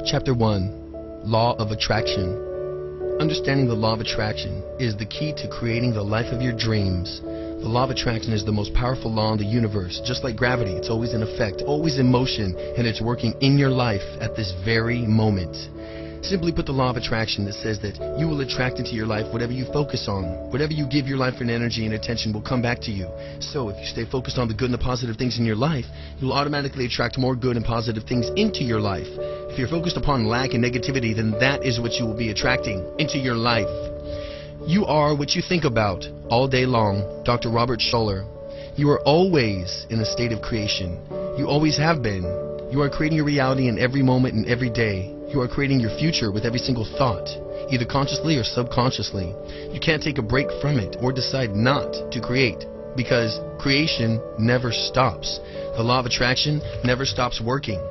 Chapter 1. Law of Attraction. Understanding the law of attraction is the key to creating the life of your dreams. The law of attraction is the most powerful law in the universe. Just like gravity, it's always in effect, always in motion, and it's working in your life at this very moment. Simply put, the law of attraction that says that you will attract into your life whatever you focus on. Whatever you give your life an energy and attention will come back to you. So if you stay focused on the good and the positive things in your life, you'll automatically attract more good and positive things into your life. If you're focused upon lack and negativity, then that is what you will be attracting into your life. You are what you think about all day long. Dr. Robert Schuller. You are always in a state of creation. You always have been. You are creating your reality in every moment and every day. You are creating your future with every single thought, either consciously or subconsciously. You can't take a break from it or decide not to create, because creation never stops. The law of attraction never stops working.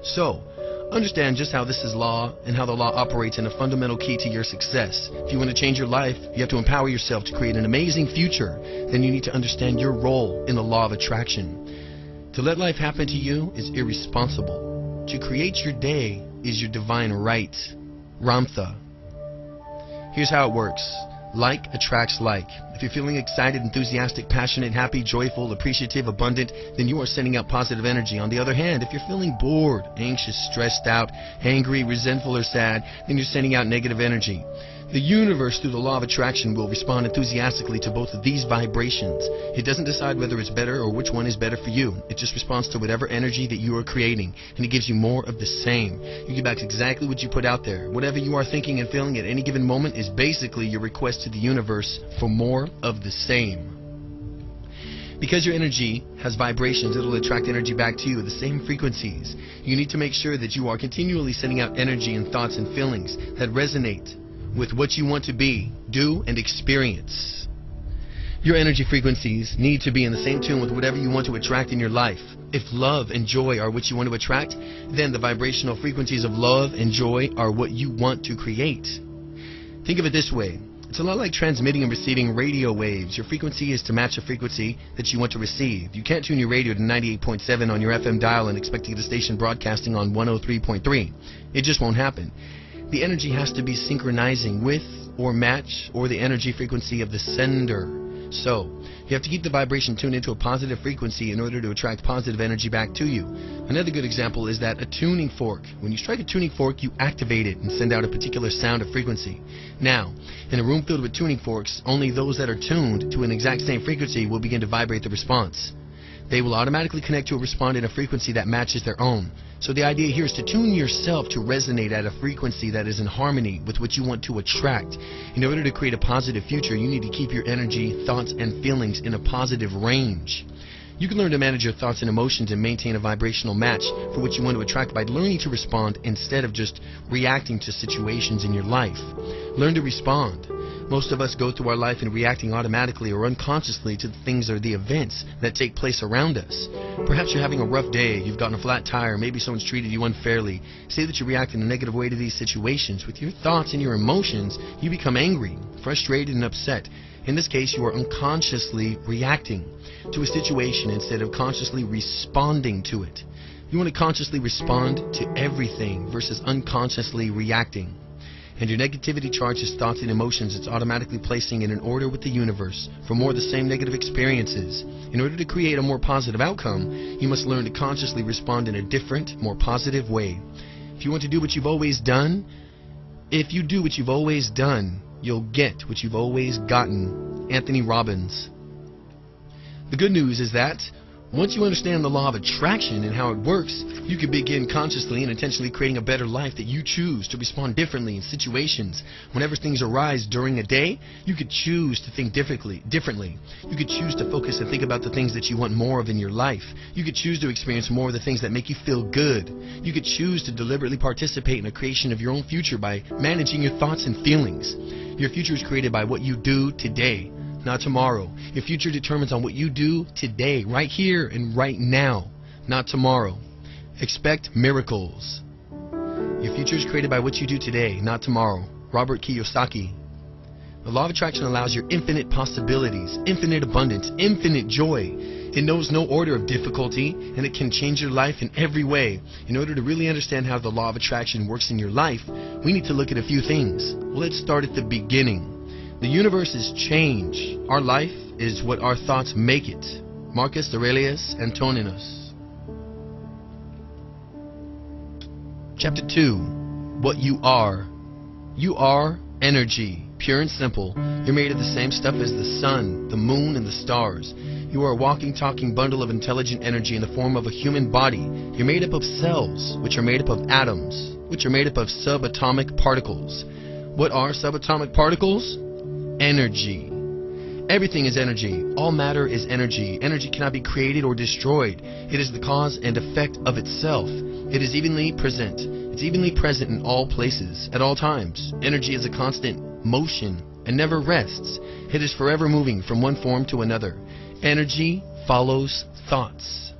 So, understand just how this is law and how the law operates in a fundamental key to your success. If you want to change your life, you have to empower yourself to create an amazing future. Then you need to understand your role in the law of attraction. To let life happen to you is irresponsible. To create your day is your divine right. Ramtha. Here's how it works. Like attracts like. If you're feeling excited, enthusiastic, passionate, happy, joyful, appreciative, abundant, then you are sending out positive energy. On the other hand, if you're feeling bored, anxious, stressed out, angry, resentful, or sad, then you're sending out negative energy. The universe, through the law of attraction, will respond enthusiastically to both of these vibrations. It doesn't decide whether it's better or which one is better for you. It just responds to whatever energy that you are creating, and it gives you more of the same. You get back exactly what you put out there. Whatever you are thinking and feeling at any given moment is basically your request to the universe for more of the same. Because your energy has vibrations, it'll attract energy back to you at the same frequencies. You need to make sure that you are continually sending out energy and thoughts and feelings that resonate with what you want to be, do, and experience. Your energy frequencies need to be in the same tune with whatever you want to attract in your life. If love and joy are what you want to attract, then the vibrational frequencies of love and joy are what you want to create. Think of it this way. It's a lot like transmitting and receiving radio waves. Your frequency is to match a frequency that you want to receive. You can't tune your radio to 98.7 on your FM dial and expect to get a station broadcasting on 103.3. It just won't happen. The energy has to be synchronizing with or match or the energy frequency of the sender. So, you have to keep the vibration tuned into a positive frequency in order to attract positive energy back to you. Another good example is that a tuning fork. When you strike a tuning fork, you activate it and send out a particular sound or frequency. Now, in a room filled with tuning forks, only those that are tuned to an exact same frequency will begin to vibrate the response. They will automatically connect to a respond in a frequency that matches their own. So the idea here is to tune yourself to resonate at a frequency that is in harmony with what you want to attract. In order to create a positive future, you need to keep your energy, thoughts, and feelings in a positive range. You can learn to manage your thoughts and emotions and maintain a vibrational match for what you want to attract by learning to respond instead of just reacting to situations in your life. Learn to respond. Most of us go through our life and reacting automatically or unconsciously to the things or the events that take place around us. Perhaps you're having a rough day, you've gotten a flat tire, maybe someone's treated you unfairly. Say that you react in a negative way to these situations. With your thoughts and your emotions, you become angry, frustrated, and upset. In this case, you are unconsciously reacting to a situation instead of consciously responding to it. You want to consciously respond to everything versus unconsciously reacting. And your negativity charges thoughts and emotions it's automatically placing in an order with the universe for more of the same negative experiences. In order to create a more positive outcome, you must learn to consciously respond in a different, more positive way. If you want to do what you've always done, if you do what you've always done, you'll get what you've always gotten. Anthony Robbins. The good news is that once you understand the law of attraction and how it works, you can begin consciously and intentionally creating a better life that you choose to respond differently in situations. Whenever things arise during a day, you could choose to think differently. You could choose to focus and think about the things that you want more of in your life. You could choose to experience more of the things that make you feel good. You could choose to deliberately participate in the creation of your own future by managing your thoughts and feelings. Your future is created by what you do today, not tomorrow. Your future determines on what you do today, right here and right now, not tomorrow. Expect miracles. Your future is created by what you do today, not tomorrow. Robert Kiyosaki. The law of attraction allows your infinite possibilities, infinite abundance, infinite joy. It knows no order of difficulty, and it can change your life in every way. In order to really understand how the law of attraction works in your life, we need to look at a few things. Let's start at the beginning. The universe is change. Our life is what our thoughts make it. Marcus Aurelius Antoninus. Chapter 2. What you are. You are energy. Pure and simple. You're made of the same stuff as the sun, the moon, and the stars. You are a walking, talking bundle of intelligent energy in the form of a human body. You're made up of cells, which are made up of atoms, which are made up of subatomic particles. What are subatomic particles? Energy. Everything is energy. All matter is energy. Energy cannot be created or destroyed. It is the cause and effect of itself. It is evenly present. It's evenly present in all places, at all times. Energy is a constant motion and never rests. It is forever moving from one form to another. Energy follows thoughts.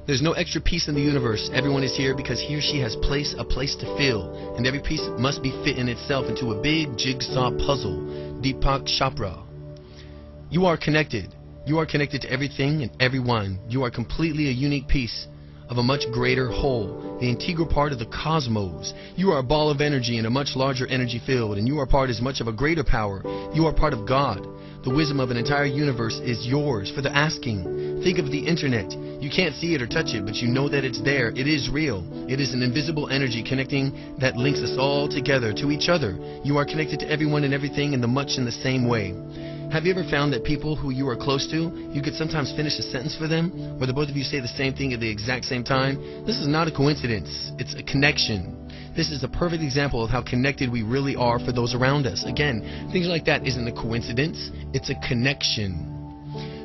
There's no extra piece in the universe. Everyone is here because he or she has a place to fill, and every piece must be fit in itself into a big jigsaw puzzle. Deepak Chopra. You are connected. You are connected to everything and everyone. You are completely a unique piece of a much greater whole, the integral part of the cosmos. You are a ball of energy in a much larger energy field, and you are part as much of a greater power. You are part of God. The wisdom of an entire universe is yours for the asking. Think of the internet. You can't see it or touch it, but you know that it's there. It is real. It is an invisible energy connecting that links us all together to each other. You are connected to everyone and everything in the same way. Have you ever found that people who you are close to, you could sometimes finish a sentence for them, where the both of you say the same thing at the exact same time? This is not a coincidence. It's a connection. This is a perfect example of how connected we really are for those around us. Again, things like that isn't a coincidence. It's a connection.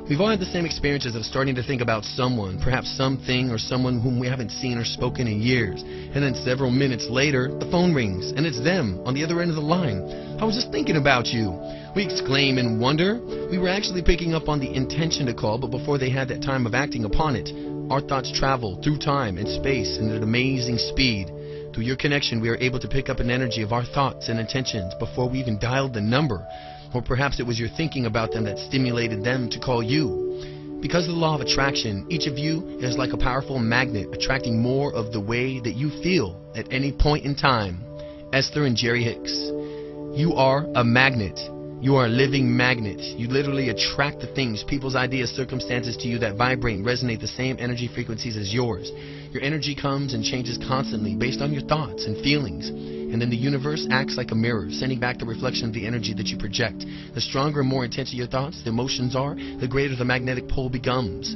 We've all had the same experiences of starting to think about someone, perhaps something or someone whom we haven't seen or spoken in years. And then several minutes later, the phone rings, and it's them on the other end of the line. I was just thinking about you. We exclaim in wonder. We were actually picking up on the intention to call, but before they had that time of acting upon it, our thoughts travel through time and space at an amazing speed. Through your connection, we are able to pick up an energy of our thoughts and intentions before we even dialed the number. Or perhaps it was your thinking about them that stimulated them to call you. Because of the law of attraction, each of you is like a powerful magnet attracting more of the way that you feel at any point in time. Esther and Jerry Hicks. You are a magnet. You are a living magnet. You literally attract the things, people's ideas, circumstances to you that vibrate and resonate the same energy frequencies as yours. Your energy comes and changes constantly based on your thoughts and feelings. And then the universe acts like a mirror, sending back the reflection of the energy that you project. The stronger and more intense your thoughts, the emotions are, the greater the magnetic pole becomes.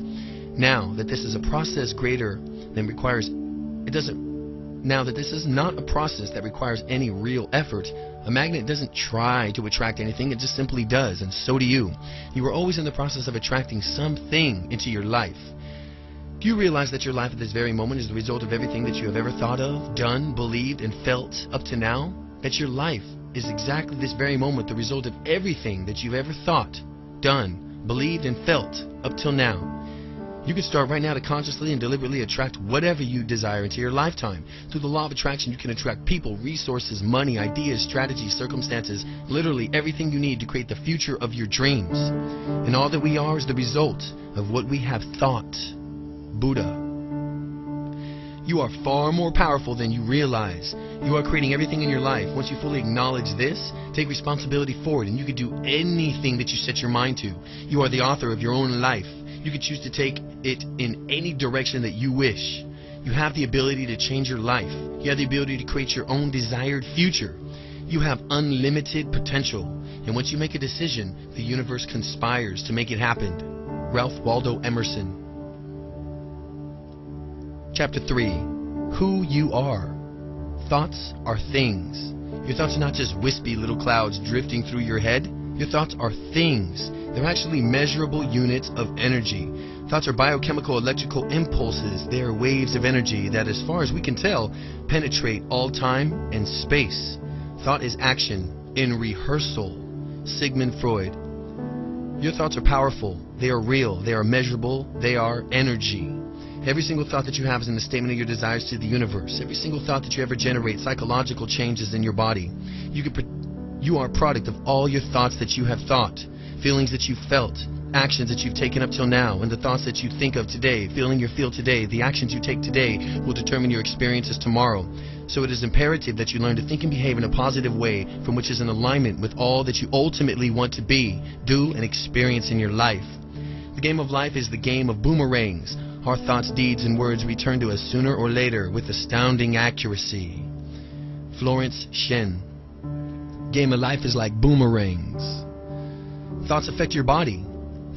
Now that this is a process greater than requires, now that this is not a process that requires any real effort, a magnet doesn't try to attract anything, it just simply does, and so do you. You are always in the process of attracting something into your life. Do you realize that your life at this very moment is the result of everything that you have ever thought of, done, believed, and felt up to now? That your life is exactly this very moment the result of everything that you've ever thought, done, believed, and felt up till now. You can start right now to consciously and deliberately attract whatever you desire into your lifetime. Through the law of attraction, you can attract people, resources, money, ideas, strategies, circumstances, literally everything you need to create the future of your dreams. And all that we are is the result of what we have thought. Buddha. You are far more powerful than you realize. You are creating everything in your life. Once you fully acknowledge this, take responsibility for it, and you can do anything that you set your mind to. You are the author of your own life. You can choose to take it in any direction that you wish. You have the ability to change your life. You have the ability to create your own desired future. You have unlimited potential. And once you make a decision, the universe conspires to make it happen. Ralph Waldo Emerson. Chapter 3. Who you are. Thoughts are things. Your thoughts are not just wispy little clouds drifting through your head. Your thoughts are things. They're actually measurable units of energy. Thoughts are biochemical electrical impulses. They are waves of energy that, as far as we can tell, penetrate all time and space. Thought is action in rehearsal. Sigmund Freud. Your thoughts are powerful. They are real. They are measurable. They are energy. Every single thought that you have is in the statement of your desires to the universe. Every single thought that you ever generate, psychological changes in your body. You are a product of all your thoughts that you have thought, feelings that you felt, actions that you've taken up till now, and the thoughts that you think of today, feeling you feel today, the actions you take today will determine your experiences tomorrow. So it is imperative that you learn to think and behave in a positive way from which is in alignment with all that you ultimately want to be, do, and experience in your life. The game of life is the game of boomerangs. Our thoughts, deeds, and words return to us sooner or later with astounding accuracy. Florence Shen. Game of life is like boomerangs. Thoughts affect your body.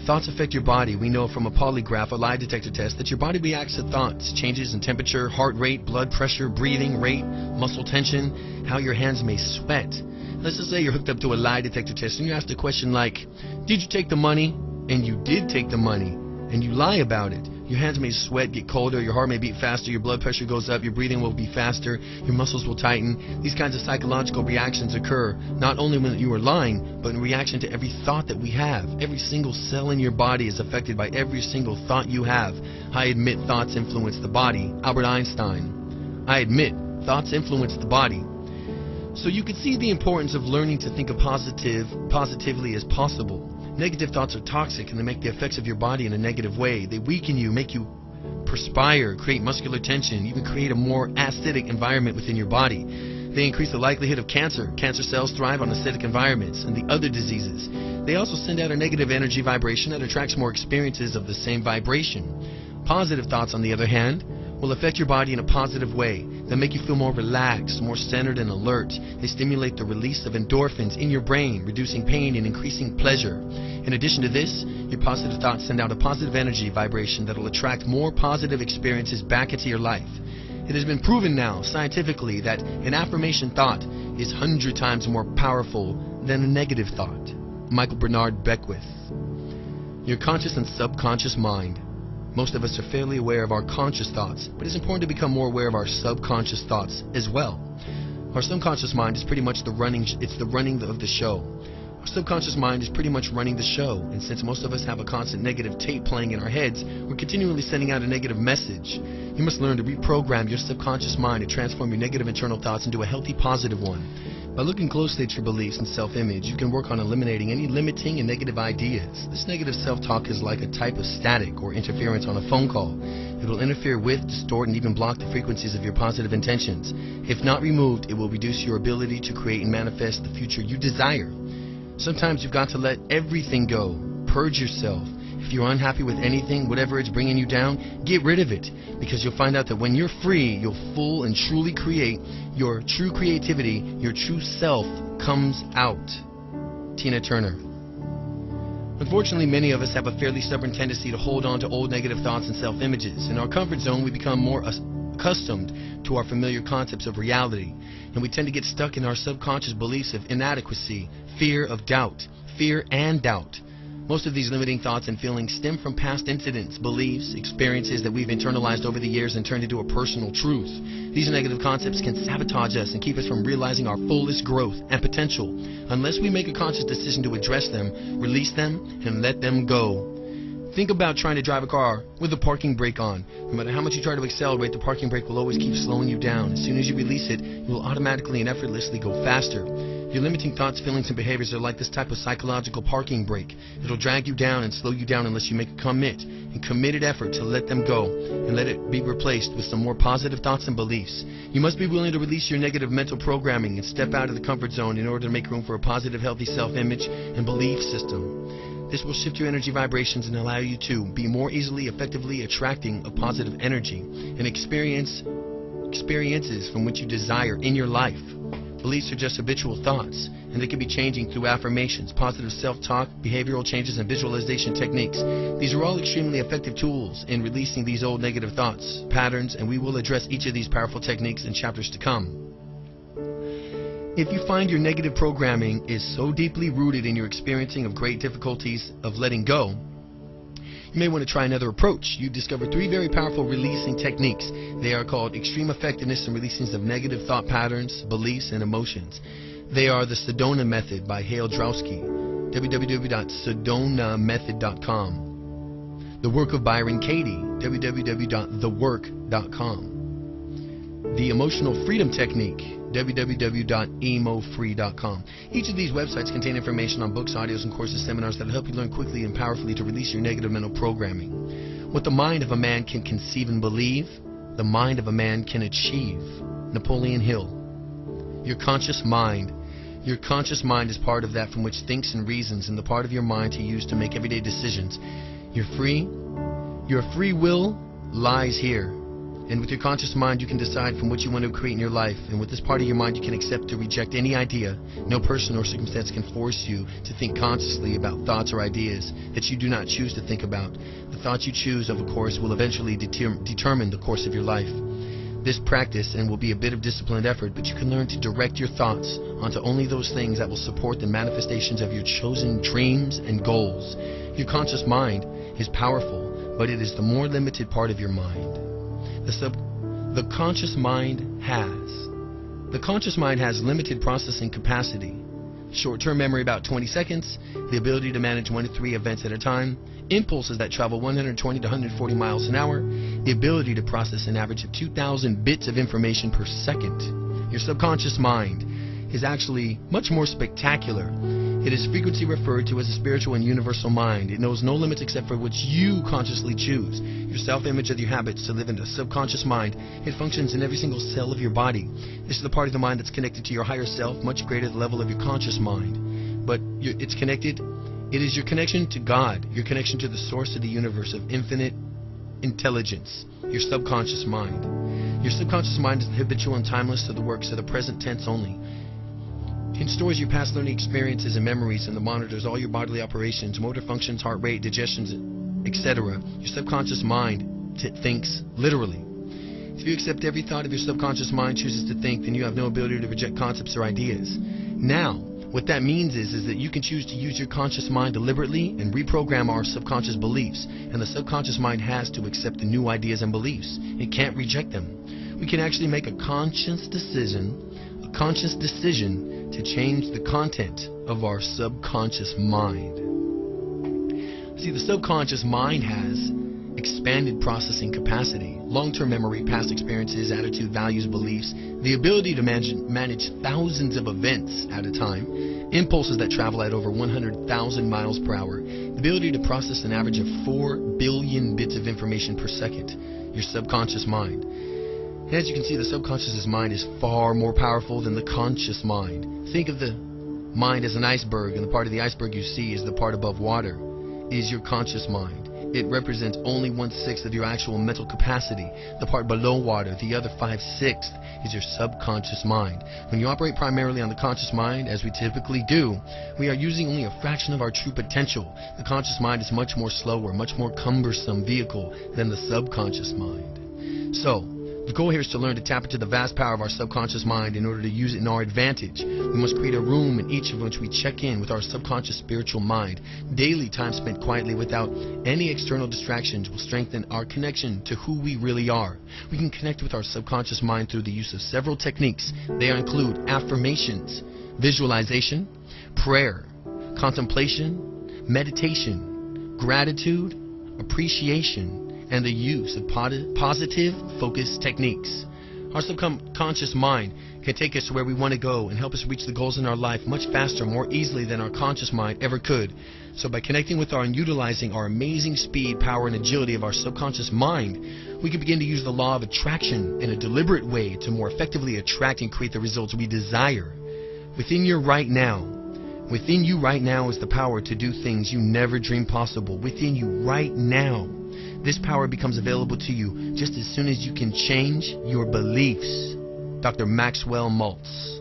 Thoughts affect your body. We know from a polygraph, a lie detector test, that your body reacts to thoughts. Changes in temperature, heart rate, blood pressure, breathing rate, muscle tension, how your hands may sweat. Let's just say you're hooked up to a lie detector test and you ask a question like, did you take the money? And you did take the money, and you lie about it. Your hands may sweat, get colder, your heart may beat faster, your blood pressure goes up, your breathing will be faster, your muscles will tighten. These kinds of psychological reactions occur not only when you are lying, but in reaction to every thought that we have. Every single cell in your body is affected by every single thought you have. I admit thoughts influence the body. Albert Einstein. I admit thoughts influence the body. So you can see the importance of learning to think positively as possible. Negative thoughts are toxic, and they make the effects of your body in a negative way. They weaken you, make you perspire, create muscular tension, even create a more acidic environment within your body. They increase the likelihood of cancer. Cancer cells thrive on acidic environments and the other diseases. They also send out a negative energy vibration that attracts more experiences of the same vibration. Positive thoughts, on the other hand, will affect your body in a positive way. They'll make you feel more relaxed, more centered and alert. They stimulate the release of endorphins in your brain, reducing pain and increasing pleasure. In addition to this, your positive thoughts send out a positive energy vibration that will attract more positive experiences back into your life. It has been proven now, scientifically, that an affirmation thought is 100 times more powerful than a negative thought. Michael Bernard Beckwith. Your conscious and subconscious mind. Most of us are fairly aware of our conscious thoughts, but it's important to become more aware of our subconscious thoughts as well. Our subconscious mind is pretty much the running of the show. Our subconscious mind is pretty much running the show, and since most of us have a constant negative tape playing in our heads, we're continually sending out a negative message. You must learn to reprogram your subconscious mind to transform your negative internal thoughts into a healthy, positive one. By looking closely at your beliefs and self-image, you can work on eliminating any limiting and negative ideas. This negative self-talk is like a type of static or interference on a phone call. It will interfere with, distort, and even block the frequencies of your positive intentions. If not removed, it will reduce your ability to create and manifest the future you desire. Sometimes you've got to let everything go. Purge yourself. If you're unhappy with anything, whatever it's bringing you down, get rid of it. Because you'll find out that when you're free, you'll full and truly create. Your true creativity, your true self comes out. Tina Turner. Unfortunately, many of us have a fairly stubborn tendency to hold on to old negative thoughts and self-images. In our comfort zone, we become more accustomed to our familiar concepts of reality, and we tend to get stuck in our subconscious beliefs of inadequacy, fear of doubt, fear and doubt. Most of these limiting thoughts and feelings stem from past incidents, beliefs, experiences that we've internalized over the years and turned into a personal truth. These negative concepts can sabotage us and keep us from realizing our fullest growth and potential unless we make a conscious decision to address them, release them, and let them go. Think about trying to drive a car with the parking brake on. No matter how much you try to accelerate, the parking brake will always keep slowing you down. As soon as you release it, you will automatically and effortlessly go faster. Your limiting thoughts, feelings, and behaviors are like this type of psychological parking brake. It'll drag you down and slow you down unless you make a committed effort to let them go and let it be replaced with some more positive thoughts and beliefs. You must be willing to release your negative mental programming and step out of the comfort zone in order to make room for a positive, healthy self-image and belief system. This will shift your energy vibrations and allow you to be more easily, effectively attracting a positive energy and experiences from which you desire in your life. Beliefs are just habitual thoughts, and they can be changing through affirmations, positive self-talk, behavioral changes, and visualization techniques. These are all extremely effective tools in releasing these old negative thoughts, patterns, and we will address each of these powerful techniques in chapters to come. If you find your negative programming is so deeply rooted in your experiencing of great difficulties of letting go, you may want to try another approach. You've discovered 3 very powerful releasing techniques. They are called extreme effectiveness in releasing of negative thought patterns, beliefs, and emotions. They are the Sedona Method by Hale Drowski, www.sedonamethod.com. The Work of Byron Katie, www.thework.com. the Emotional Freedom Technique, www.emofree.com. Each of these websites contain information on books, audios, and courses, seminars that will help you learn quickly and powerfully to release your negative mental programming. What the mind of a man can conceive and believe, the mind of a man can achieve. Napoleon Hill. Your conscious mind. Your conscious mind is part of that from which thinks and reasons, and the part of your mind to use to make everyday decisions. You're free. Your free will lies here. And with your conscious mind, you can decide from what you want to create in your life. And with this part of your mind, you can accept or reject any idea. No person or circumstance can force you to think consciously about thoughts or ideas that you do not choose to think about. The thoughts you choose, of course, will eventually determine the course of your life. This practice and will be a bit of disciplined effort, but you can learn to direct your thoughts onto only those things that will support the manifestations of your chosen dreams and goals. Your conscious mind is powerful, but it is the more limited part of your mind. The conscious mind has limited processing capacity, short-term memory about 20 seconds, the ability to manage 1 to 3 events at a time, impulses that travel 120 to 140 miles an hour, the ability to process an average of 2,000 bits of information per second. Your subconscious mind is actually much more spectacular. It is frequently referred to as a spiritual and universal mind. It knows no limits except for what you consciously choose. Your self-image of your habits to live in the subconscious mind. It functions in every single cell of your body. This is the part of the mind that's connected to your higher self, much greater the level of your conscious mind. But it's connected. It is your connection to God, your connection to the source of the universe of infinite intelligence, your subconscious mind. Your subconscious mind is habitual and timeless to the works of the present tense only. It stores your past learning experiences and memories, and it monitors all your bodily operations, motor functions, heart rate, digestions, etc. Your subconscious mind thinks literally. If you accept every thought of your subconscious mind chooses to think, then you have no ability to reject concepts or ideas. Now, what that means is that you can choose to use your conscious mind deliberately and reprogram our subconscious beliefs, and the subconscious mind has to accept the new ideas and beliefs. It can't reject them. We can actually make a conscious decision to change the content of our subconscious mind. See, the subconscious mind has expanded processing capacity, long-term memory, past experiences, attitude, values, beliefs, the ability to manage thousands of events at a time, impulses that travel at over 100,000 miles per hour, the ability to process an average of 4 billion bits of information per second, your subconscious mind. And as you can see, the subconscious mind is far more powerful than the conscious mind. Think of the mind as an iceberg, and the part of the iceberg you see is the part above water, is your conscious mind. It represents only 1/6 of your actual mental capacity. The part below water, the other 5/6, is your subconscious mind. When you operate primarily on the conscious mind, as we typically do, we are using only a fraction of our true potential. The conscious mind is much more slower, much more cumbersome vehicle than the subconscious mind. So, the goal here is to learn to tap into the vast power of our subconscious mind in order to use it in our advantage. We must create a room in each of which we check in with our subconscious spiritual mind. Daily time spent quietly without any external distractions will strengthen our connection to who we really are. We can connect with our subconscious mind through the use of several techniques. They include affirmations, visualization, prayer, contemplation, meditation, gratitude, appreciation, and the use of positive focus techniques. Our subconscious mind can take us to where we want to go and help us reach the goals in our life much faster, more easily than our conscious mind ever could. So by connecting with and utilizing our amazing speed, power, and agility of our subconscious mind, we can begin to use the law of attraction in a deliberate way to more effectively attract and create the results we desire. Within you right now is the power to do things you never dreamed possible. Within you right now. This power becomes available to you just as soon as you can change your beliefs. Dr. Maxwell Maltz.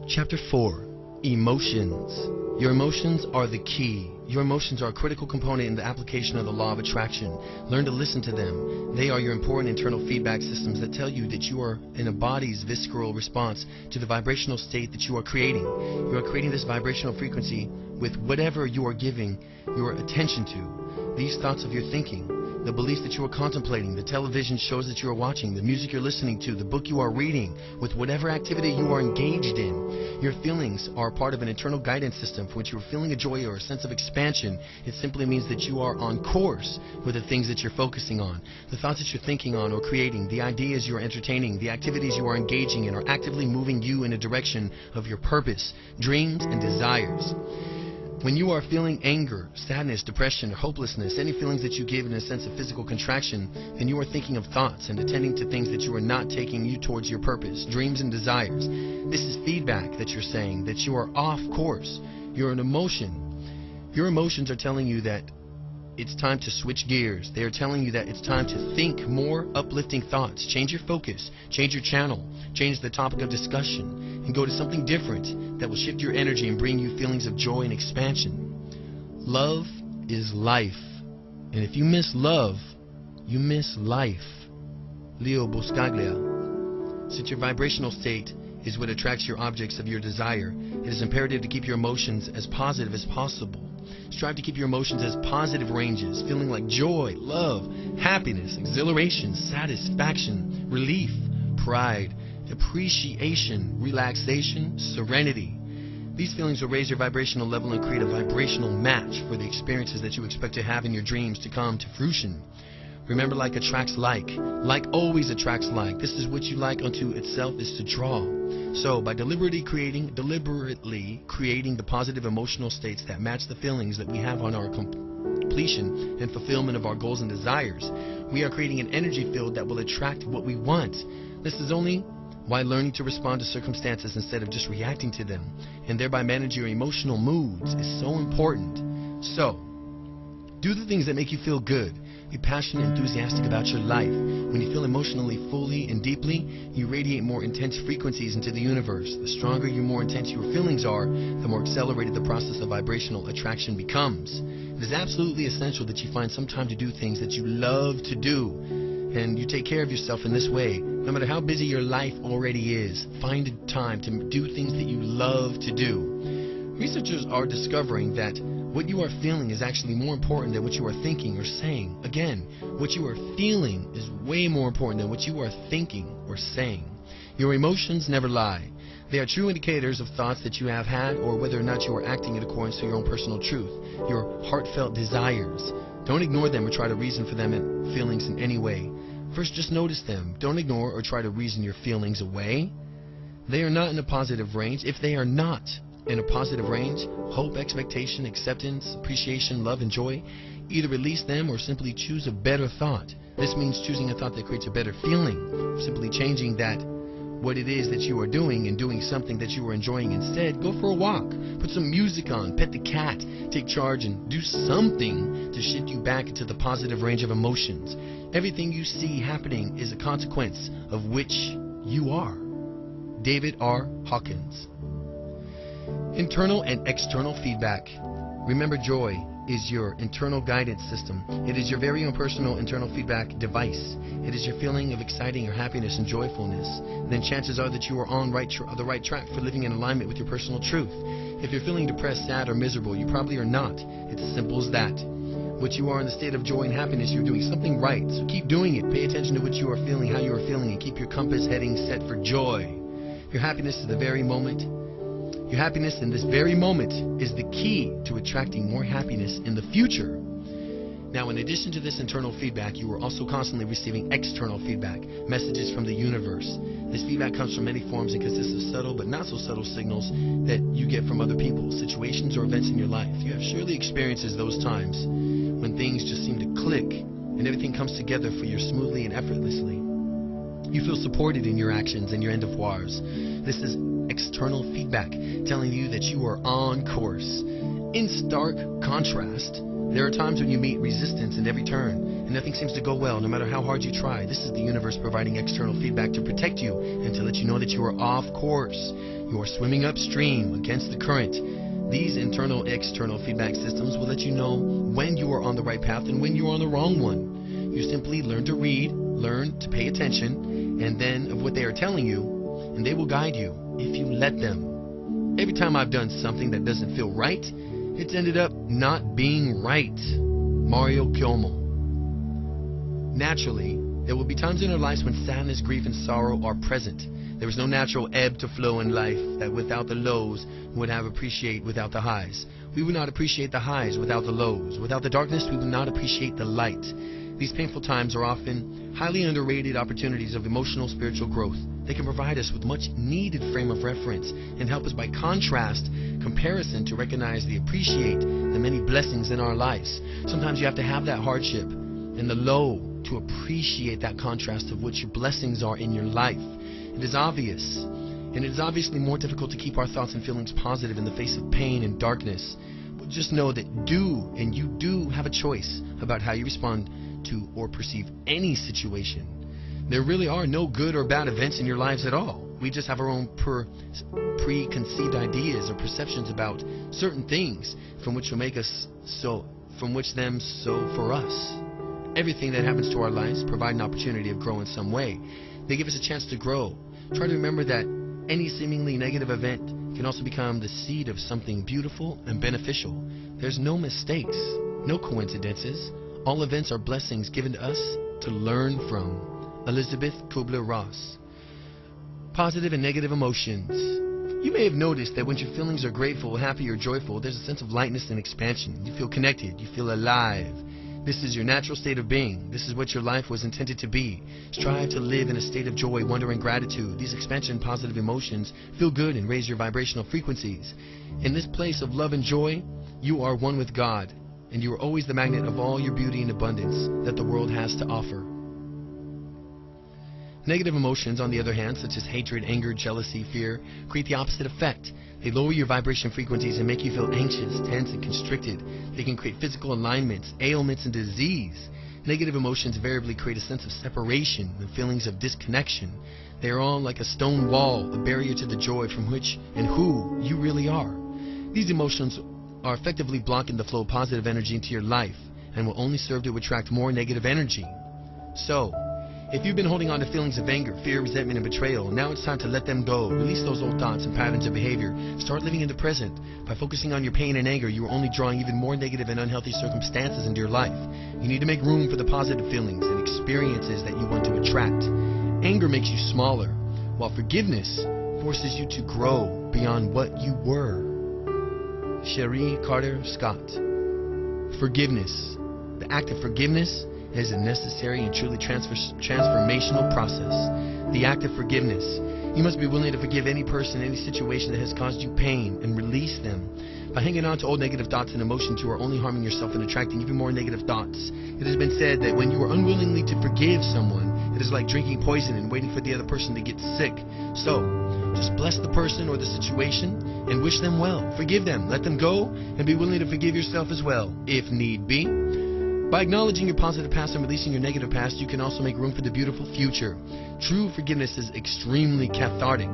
Chapter 4. Emotions. Your emotions are the key. Your emotions are a critical component in the application of the law of attraction. Learn to listen to them. They are your important internal feedback systems that tell you that you are in a body's visceral response to the vibrational state that you are creating. You are creating this vibrational frequency with whatever you are giving your attention to. These thoughts of your thinking, the beliefs that you are contemplating, the television shows that you are watching, the music you're listening to, the book you are reading, with whatever activity you are engaged in. Your feelings are part of an internal guidance system for which you are feeling a joy or a sense of expansion. It simply means that you are on course with the things that you're focusing on, the thoughts that you're thinking on or creating, the ideas you are entertaining, the activities you are engaging in are actively moving you in a direction of your purpose, dreams, and desires. When you are feeling anger, sadness, depression, or hopelessness, any feelings that you give in a sense of physical contraction, then you are thinking of thoughts and attending to things that you are not taking you towards your purpose, dreams, and desires. This is feedback that you're saying that you are off course. You're an emotion. Your emotions are telling you that it's time to switch gears. They are telling you that it's time to think more uplifting thoughts. Change your focus, change your channel, change the topic of discussion, and go to something different that will shift your energy and bring you feelings of joy and expansion. Love is life. And if you miss love, you miss life. Leo Buscaglia. Since your vibrational state is what attracts your objects of your desire, it is imperative to keep your emotions as positive as possible. Strive to keep your emotions as positive ranges, feeling like joy, love, happiness, exhilaration, satisfaction, relief, pride, appreciation, relaxation, serenity. These feelings will raise your vibrational level and create a vibrational match for the experiences that you expect to have in your dreams to come to fruition. Remember, like attracts like. Like always attracts like. This is what you like unto itself is to draw. So, by deliberately creating the positive emotional states that match the feelings that we have on our completion and fulfillment of our goals and desires, we are creating an energy field that will attract what we want. This is only why learning to respond to circumstances instead of just reacting to them, and thereby manage your emotional moods, is so important. So, do the things that make you feel good. Be passionate and enthusiastic about your life. When you feel emotionally fully and deeply, you radiate more intense frequencies into the universe. The stronger and more intense your feelings are, the more accelerated the process of vibrational attraction becomes. It is absolutely essential that you find some time to do things that you love to do, and you take care of yourself in this way. No matter how busy your life already is, find time to do things that you love to do. Researchers are discovering that what you are feeling is actually more important than what you are thinking or saying. Again, what you are feeling is way more important than what you are thinking or saying. Your emotions never lie. They are true indicators of thoughts that you have had or whether or not you are acting in accordance to your own personal truth, your heartfelt desires. Don't ignore them or try to reason for them and feelings in any way. First, just notice them. Don't ignore or try to reason your feelings away. They are not in a positive range. If they are not in a positive range, hope, expectation, acceptance, appreciation, love, and joy, either release them or simply choose a better thought. This means choosing a thought that creates a better feeling, simply changing what it is that you are doing and doing something that you are enjoying instead. Go for a walk, put some music on, pet the cat, take charge, and do something to shift you back into the positive range of emotions. Everything you see happening is a consequence of which you are. David R. Hawkins. Internal and external feedback. Remember, joy is your internal guidance system. It is your very own personal internal feedback device. It is your feeling of exciting or happiness and joyfulness. Then chances are that you are on the right track for living in alignment with your personal truth. If you're feeling depressed, sad, or miserable, you probably are not. It's as simple as that. What you are in the state of joy and happiness, you're doing something right. So keep doing it. Pay attention to what you are feeling, how you are feeling, and keep your compass heading set for joy. Your happiness is the very moment. Your happiness in this very moment is the key to attracting more happiness in the future. Now, in addition to this internal feedback, you are also constantly receiving external feedback, messages from the universe. This feedback comes from many forms and consists of subtle but not so subtle signals that you get from other people, situations, or events in your life. You have surely experienced those times when things just seem to click and everything comes together for you smoothly and effortlessly. You feel supported in your actions and your endeavors. This is external feedback telling you that you are on course. In stark contrast, there are times when you meet resistance in every turn and nothing seems to go well no matter how hard you try. This is the universe providing external feedback to protect you and to let you know that you are off course. You are swimming upstream against the current. These internal and external feedback systems will let you know when you are on the right path and when you are on the wrong one. You simply learn to read, learn to pay attention, and then of what they are telling you, and they will guide you if you let them. Every time I've done something that doesn't feel right, it's ended up not being right. Mario Cuomo. Naturally, there will be times in our lives when sadness, grief, and sorrow are present. There is no natural ebb to flow in life that without the lows we would have appreciate without the highs. We would not appreciate the highs without the lows. Without the darkness, we would not appreciate the light. These painful times are often highly underrated opportunities of emotional, spiritual growth. They can provide us with much needed frame of reference and help us by contrast, comparison to recognize the appreciate the many blessings in our lives. Sometimes you have to have that hardship and the low to appreciate that contrast of what your blessings are in your life. It is obvious, and it is obviously more difficult to keep our thoughts and feelings positive in the face of pain and darkness. But just know that you do have a choice about how you respond to or perceive any situation. There really are no good or bad events in your lives at all. We just have our own preconceived ideas or perceptions about certain things from which will make us so for us. Everything that happens to our lives provide an opportunity of growing some way. They give us a chance to grow. Try to remember that any seemingly negative event can also become the seed of something beautiful and beneficial. There's no mistakes, no coincidences. All events are blessings given to us to learn from. Elizabeth Kubler-Ross. Positive and negative emotions. You may have noticed that when your feelings are grateful, happy, or joyful, there's a sense of lightness and expansion. You feel connected. You feel alive. This is your natural state of being. This is what your life was intended to be. Strive to live in a state of joy, wonder, and gratitude. These expansion positive emotions feel good and raise your vibrational frequencies. In this place of love and joy, you are one with God, and you are always the magnet of all your beauty and abundance that the world has to offer. Negative emotions, on the other hand, such as hatred, anger, jealousy, fear, create the opposite effect. They lower your vibration frequencies and make you feel anxious, tense, and constricted. They can create physical alignments, ailments, and disease. Negative emotions invariably create a sense of separation and feelings of disconnection. They are all like a stone wall, a barrier to the joy from which and who you really are. These emotions are effectively blocking the flow of positive energy into your life and will only serve to attract more negative energy. So, if you've been holding on to feelings of anger, fear, resentment, and betrayal, now it's time to let them go. Release those old thoughts and patterns of behavior. Start living in the present. By focusing on your pain and anger, you are only drawing even more negative and unhealthy circumstances into your life. You need to make room for the positive feelings and experiences that you want to attract. Anger makes you smaller, while forgiveness forces you to grow beyond what you were. Cherie Carter Scott. Forgiveness. The act of forgiveness is a necessary and truly transformational process. The act of forgiveness. You must be willing to forgive any person, any situation that has caused you pain, and release them. By hanging on to old negative thoughts and emotions, you are only harming yourself and attracting even more negative thoughts. It has been said that when you are unwillingly to forgive someone, it is like drinking poison and waiting for the other person to get sick. So, just bless the person or the situation and wish them well. Forgive them, let them go, and be willing to forgive yourself as well, if need be. By acknowledging your positive past and releasing your negative past, you can also make room for the beautiful future. True forgiveness is extremely cathartic.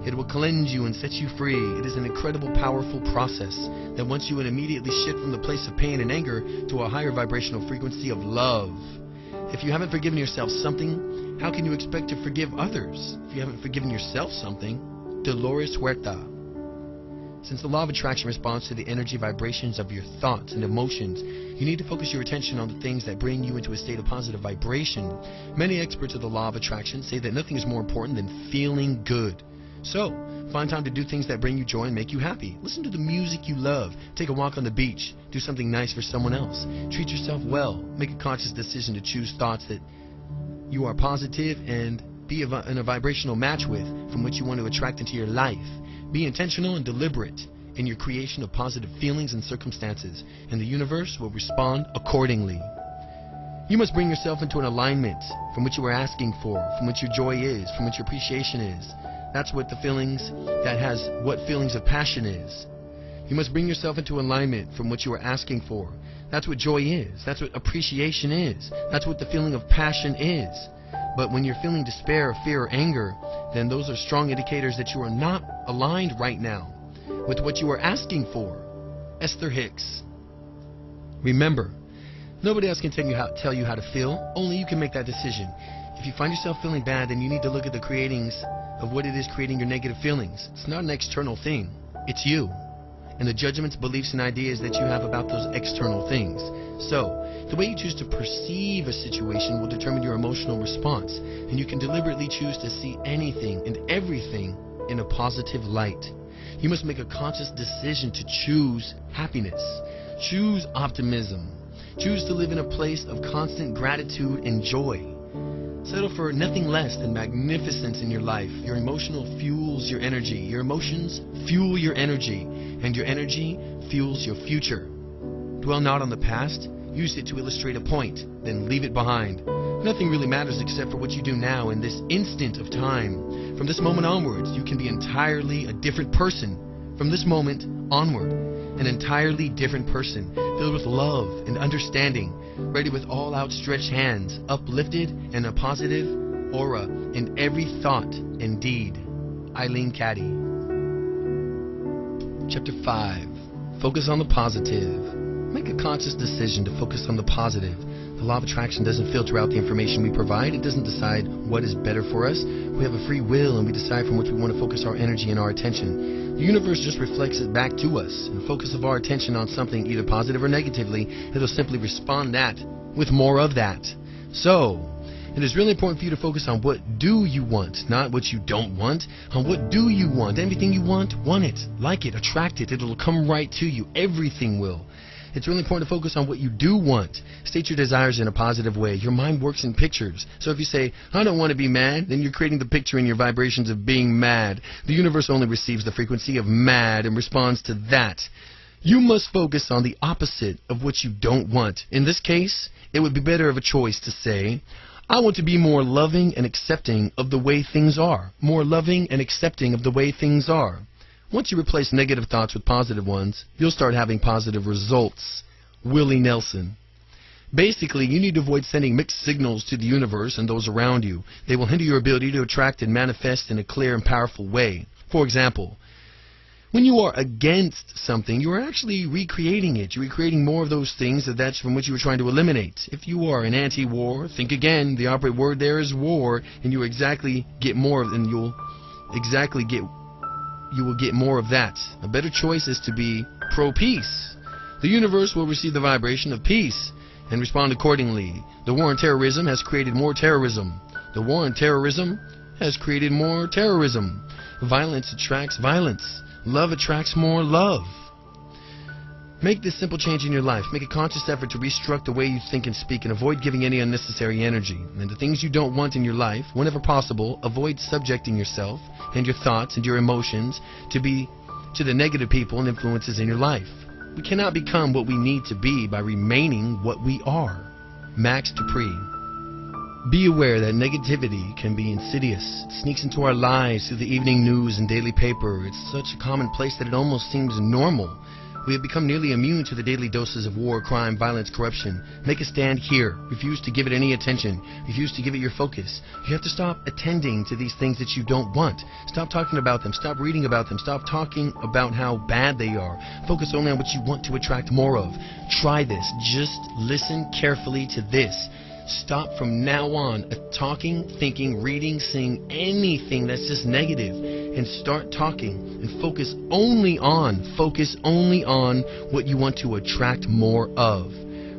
It will cleanse you and set you free. It is an incredible, powerful process that wants you to immediately shift from the place of pain and anger to a higher vibrational frequency of love. If you haven't forgiven yourself something, how can you expect to forgive others? If you haven't forgiven yourself something, Dolores Huerta. Since the law of attraction responds to the energy vibrations of your thoughts and emotions, you need to focus your attention on the things that bring you into a state of positive vibration. Many experts of the law of attraction say that nothing is more important than feeling good. So, find time to do things that bring you joy and make you happy. Listen to the music you love. Take a walk on the beach. Do something nice for someone else. Treat yourself well. Make a conscious decision to choose thoughts that you are positive and be in a vibrational match with, from which you want to attract into your life. Be intentional and deliberate in your creation of positive feelings and circumstances, and the universe will respond accordingly. You must bring yourself into an alignment from which you are asking for, from which your joy is, from which your appreciation is. That's what feelings of passion is. You must bring yourself into alignment from what you are asking for. That's what joy is. That's what appreciation is. That's what the feeling of passion is. But when you're feeling despair, fear, or anger, then those are strong indicators that you are not aligned right now with what you are asking for. Esther Hicks. Remember, nobody else can tell you how to feel. Only you can make that decision. If you find yourself feeling bad, then you need to look at the creatings of what it is creating your negative feelings. It's not an external thing. It's you. and the judgments, beliefs, and ideas that you have about those external things. So, the way you choose to perceive a situation will determine your emotional response, and you can deliberately choose to see anything and everything in a positive light. You must make a conscious decision to choose happiness, choose optimism, choose to live in a place of constant gratitude and joy. Settle for nothing less than magnificence in your life. Your emotional fuels your energy. Your emotions fuel your energy, and your energy fuels your future. Dwell not on the past. Use it to illustrate a point, then leave it behind. Nothing really matters except for what you do now in this instant of time. From this moment onwards, you can be entirely a different person. From this moment onward, an entirely different person, filled with love and understanding, ready with all outstretched hands, uplifted and a positive aura in every thought and deed. Eileen Caddy. Chapter 5. Focus on the positive. Make a conscious decision to focus on the positive. The law of attraction doesn't filter out the information we provide. It doesn't decide what is better for us. We have a free will, and we decide from which we want to focus our energy and our attention. The universe just reflects it back to us. And the focus of our attention on something, either positive or negatively, it'll simply respond that with more of that. So, it is really important for you to focus on what do you want, not what you don't want. On what do you want. Everything you want it, like it, attract it. It'll come right to you. Everything will. It's really important to focus on what you do want. State your desires in a positive way. Your mind works in pictures. So if you say, I don't want to be mad, then you're creating the picture in your vibrations of being mad. The universe only receives the frequency of mad and responds to that. You must focus on the opposite of what you don't want. In this case, it would be better of a choice to say, I want to be more loving and accepting of the way things are. More loving and accepting of the way things are. Once you replace negative thoughts with positive ones, you'll start having positive results. Willie Nelson. Basically, you need to avoid sending mixed signals to the universe and those around you. They will hinder your ability to attract and manifest in a clear and powerful way. For example, when you are against something, you are actually recreating it. You're recreating more of those things that's from which you were trying to eliminate. If you are an anti-war, think again. The operative word there is war, and you will exactly get more of, and you will get more of that. A better choice is to be pro-peace. The universe will receive the vibration of peace and respond accordingly. The war on terrorism has created more terrorism. The war on terrorism has created more terrorism. Violence attracts violence. Love attracts more love. Make this simple change in your life. Make a conscious effort to restructure the way you think and speak, and avoid giving any unnecessary energy. And the things you don't want in your life, whenever possible, avoid subjecting yourself and your thoughts and your emotions to the negative people and influences in your life. We cannot become what we need to be by remaining what we are. Max Dupree. Be aware that negativity can be insidious. It sneaks into our lives through the evening news and daily paper. It's such a common place that it almost seems normal. We have become nearly immune to the daily doses of war, crime, violence, corruption. Make a stand here. Refuse to give it any attention. Refuse to give it your focus. You have to stop attending to these things that you don't want. Stop talking about them. Stop reading about them. Stop talking about how bad they are. Focus only on what you want to attract more of. Try this. Just listen carefully to this. Stop from now on talking, thinking, reading, seeing anything that's just negative, and start talking and focus only on what you want to attract more of.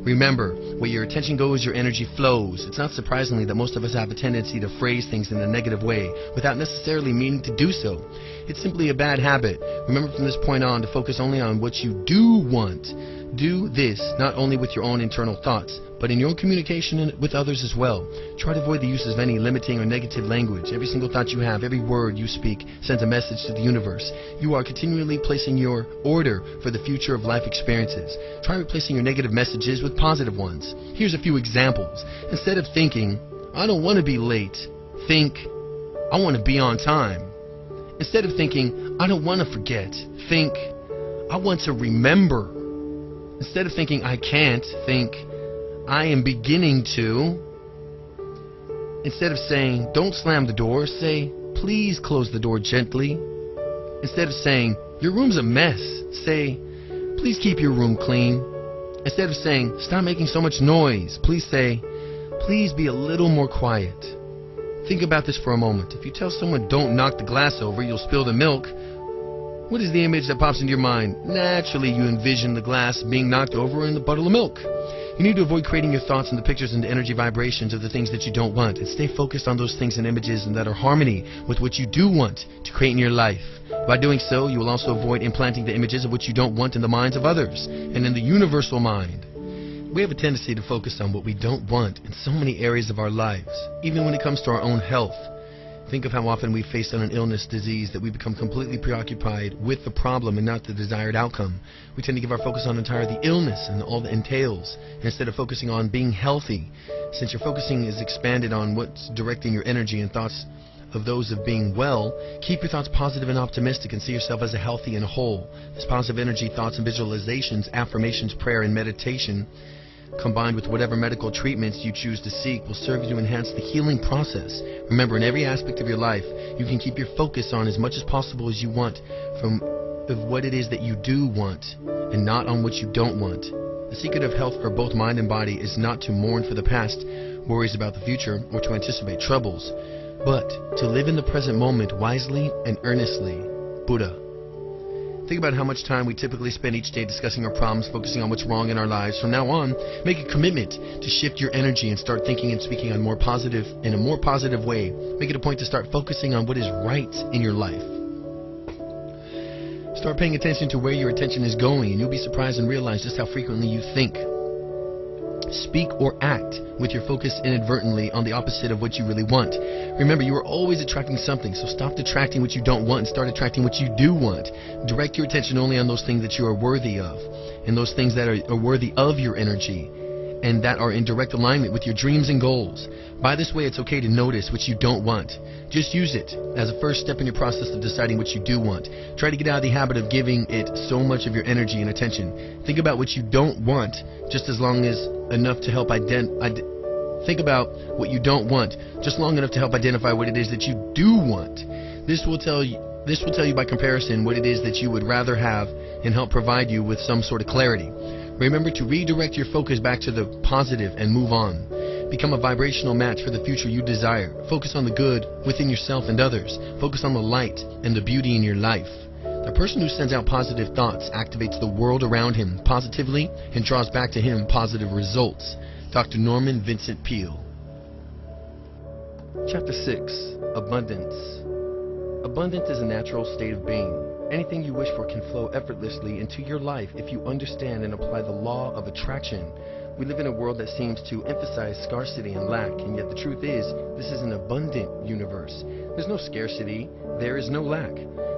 Remember, where your attention goes, your energy flows. It's not surprisingly that most of us have a tendency to phrase things in a negative way without necessarily meaning to do so. It's simply a bad habit. Remember from this point on to focus only on what you do want. Do this not only with your own internal thoughts, but in your communication with others as well. Try to avoid the use of any limiting or negative language. Every single thought you have, every word you speak sends a message to the universe. You are continually placing your order for the future of life experiences. Try replacing your negative messages with positive ones. Here's a few examples. Instead of thinking, I don't want to be late, think, I want to be on time. Instead of thinking, I don't want to forget, think, I want to remember. Instead of thinking, I can't, think, I am beginning to. Instead of saying, don't slam the door, say, please close the door gently. Instead of saying, your room's a mess, say, please keep your room clean. Instead of saying, stop making so much noise, please say, please be a little more quiet. Think about this for a moment. If you tell someone don't knock the glass over, you'll spill the milk, What is the image that pops into your mind? Naturally, you envision the glass being knocked over and the bottle of milk. You need to avoid creating your thoughts and the pictures and the energy vibrations of the things that you don't want, and stay focused on those things and images and that are harmony with what you do want to create in your life. By doing so, you will also avoid implanting the images of what you don't want in the minds of others and in the universal mind. We have a tendency to focus on what we don't want in so many areas of our lives, even when it comes to our own health. Think of how often we face an illness, disease, that we become completely preoccupied with the problem and not the desired outcome. We tend to give our focus on entirely the illness and all that entails, instead of focusing on being healthy. Since your focusing is expanded on what's directing your energy and thoughts of those of being well, keep your thoughts positive and optimistic and see yourself as a healthy and whole. This positive energy, thoughts and visualizations, affirmations, prayer, and meditation, combined with whatever medical treatments you choose to seek, will serve you to enhance the healing process. Remember, in every aspect of your life, you can keep your focus on as much as possible as you want of what it is that you do want, and not on what you don't want. The secret of health for both mind and body is not to mourn for the past, worries about the future, or to anticipate troubles, but to live in the present moment wisely and earnestly. Buddha. Think about how much time we typically spend each day discussing our problems, focusing on what's wrong in our lives. From now on, make a commitment to shift your energy and start thinking and speaking in a more positive way. Make it a point to start focusing on what is right in your life. Start paying attention to where your attention is going, and you'll be surprised and realize just how frequently you think, speak, or act with your focus inadvertently on the opposite of what you really want. Remember, you are always attracting something, so stop attracting what you don't want and start attracting what you do want. Direct your attention only on those things that you are worthy of, and those things that are worthy of your energy, and that are in direct alignment with your dreams and goals. By this way, it's okay to notice what you don't want. Just use it as a first step in your process of deciding what you do want. Try to get out of the habit of giving it so much of your energy and attention. Think about what you don't want just as long as enough to help think about what you don't want just long enough to help identify what it is that you do want. This will tell you by comparison what it is that you would rather have and help provide you with some sort of clarity. Remember to redirect your focus back to the positive and move on. Become a vibrational match for the future you desire. Focus on the good within yourself and others. Focus on the light and the beauty in your life. The person who sends out positive thoughts activates the world around him positively and draws back to him positive results. Dr. Norman Vincent Peale. Chapter 6. Abundance. Abundance is a natural state of being. Anything you wish for can flow effortlessly into your life if you understand and apply the law of attraction. We live in a world that seems to emphasize scarcity and lack, and yet the truth is, this is an abundant universe. There's no scarcity, there is no lack.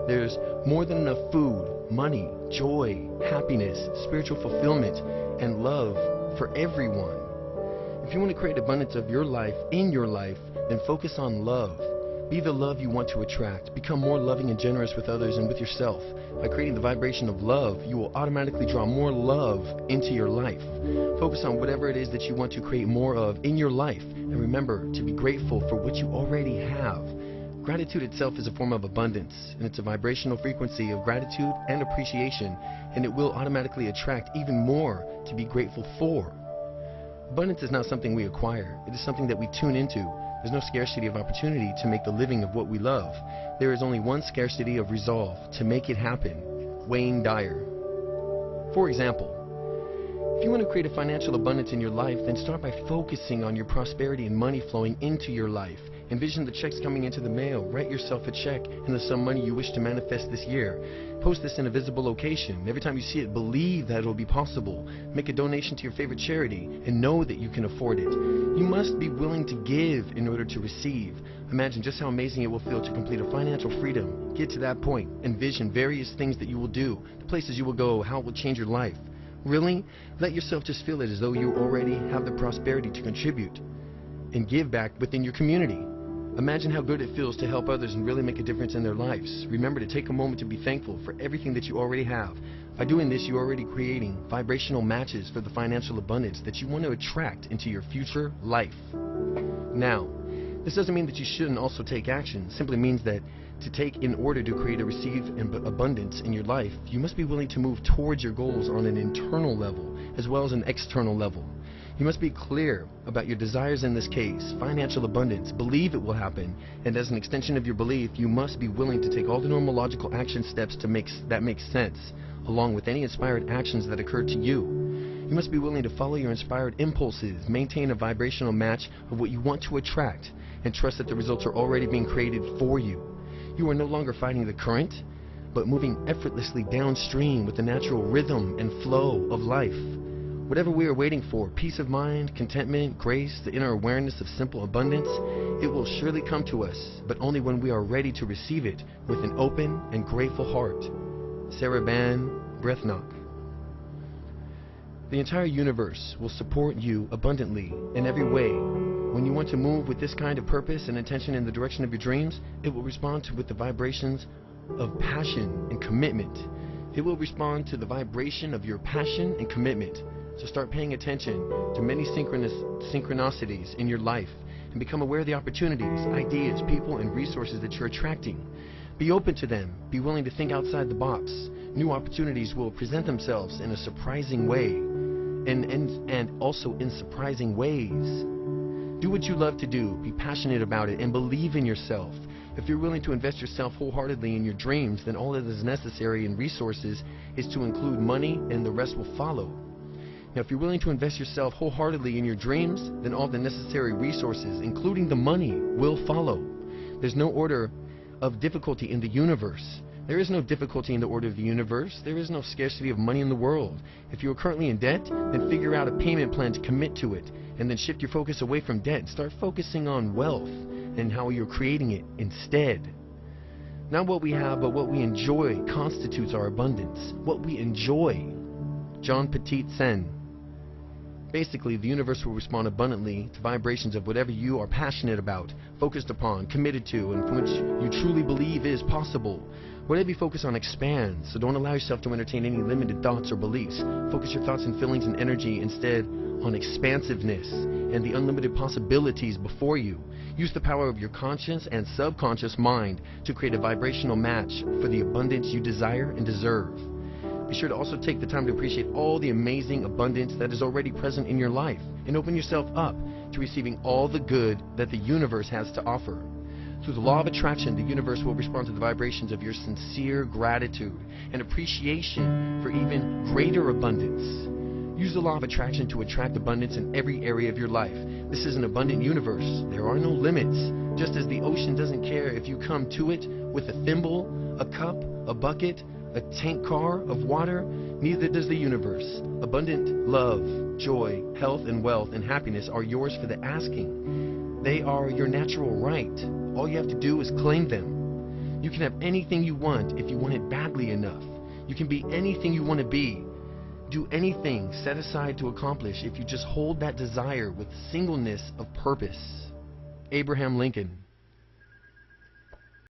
There's more than enough food, money, joy, happiness, spiritual fulfillment, and love for everyone. If you want to create abundance of your life, in your life, then focus on love. Be the love you want to attract. Become more loving and generous with others and with yourself. By creating the vibration of love, you will automatically draw more love into your life. Focus on whatever it is that you want to create more of in your life. And remember to be grateful for what you already have. Gratitude itself is a form of abundance, and it's a vibrational frequency of gratitude and appreciation, and it will automatically attract even more to be grateful for. Abundance is not something we acquire. It is something that we tune into. There's no scarcity of opportunity to make the living of what we love. There is only one scarcity of resolve to make it happen. Wayne Dyer. For example, if you want to create a financial abundance in your life, then start by focusing on your prosperity and money flowing into your life. Envision the checks coming into the mail. Write yourself a check and the sum of money you wish to manifest this year. Post this in a visible location. Every time you see it, believe that it will be possible. Make a donation to your favorite charity and know that you can afford it. You must be willing to give in order to receive. Imagine just how amazing it will feel to complete a financial freedom. Get to that point. Envision various things that you will do, the places you will go, how it will change your life. Really? Let yourself just feel it as though you already have the prosperity to contribute and give back within your community. Imagine how good it feels to help others and really make a difference in their lives. Remember to take a moment to be thankful for everything that you already have. By doing this, you're already creating vibrational matches for the financial abundance that you want to attract into your future life. Now, this doesn't mean that you shouldn't also take action. It simply means that to take in order to create or receive abundance in your life, you must be willing to move towards your goals on an internal level as well as an external level. You must be clear about your desires in this case, financial abundance, believe it will happen, and as an extension of your belief, you must be willing to take all the normal logical action steps that make sense, along with any inspired actions that occur to you. You must be willing to follow your inspired impulses, maintain a vibrational match of what you want to attract, and trust that the results are already being created for you. You are no longer fighting the current, but moving effortlessly downstream with the natural rhythm and flow of life. Whatever we are waiting for, peace of mind, contentment, grace, the inner awareness of simple abundance, it will surely come to us, but only when we are ready to receive it with an open and grateful heart. Sarah Ban Breathnock. The entire universe will support you abundantly in every way. When you want to move with this kind of purpose and intention in the direction of your dreams, it will respond with the vibrations of passion and commitment. It will respond to the vibration of your passion and commitment. So start paying attention to many synchronicities in your life and become aware of the opportunities, ideas, people, and resources that you're attracting. Be open to them. Be willing to think outside the box. New opportunities will present themselves in a surprising way and also in surprising ways. Do what you love to do. Be passionate about it and believe in yourself. If you're willing to invest yourself wholeheartedly in your dreams, then all that is necessary in resources is to include money, and the rest will follow. Now, if you're willing to invest yourself wholeheartedly in your dreams, then all the necessary resources, including the money, will follow. There's no order of difficulty in the universe. There is no difficulty in the order of the universe. There is no scarcity of money in the world. If you are currently in debt, then figure out a payment plan to commit to it, and then shift your focus away from debt and start focusing on wealth and how you're creating it instead. Not what we have, but what we enjoy constitutes our abundance. What we enjoy. John Petit Sen. Basically, the universe will respond abundantly to vibrations of whatever you are passionate about, focused upon, committed to, and from which you truly believe is possible. Whatever you focus on expands, so don't allow yourself to entertain any limited thoughts or beliefs. Focus your thoughts and feelings and energy instead on expansiveness and the unlimited possibilities before you. Use the power of your conscious and subconscious mind to create a vibrational match for the abundance you desire and deserve. Be sure to also take the time to appreciate all the amazing abundance that is already present in your life and open yourself up to receiving all the good that the universe has to offer. Through the law of attraction, the universe will respond to the vibrations of your sincere gratitude and appreciation for even greater abundance. Use the law of attraction to attract abundance in every area of your life. This is an abundant universe. There are no limits. Just as the ocean doesn't care if you come to it with a thimble, a cup, a bucket, a tank car of water, neither does the universe. Abundant love, joy, health, and wealth and happiness are yours for the asking. They are your natural right. All you have to do is claim them. You can have anything you want if you want it badly enough. You can be anything you want to be. Do anything set aside to accomplish if you just hold that desire with singleness of purpose. Abraham Lincoln.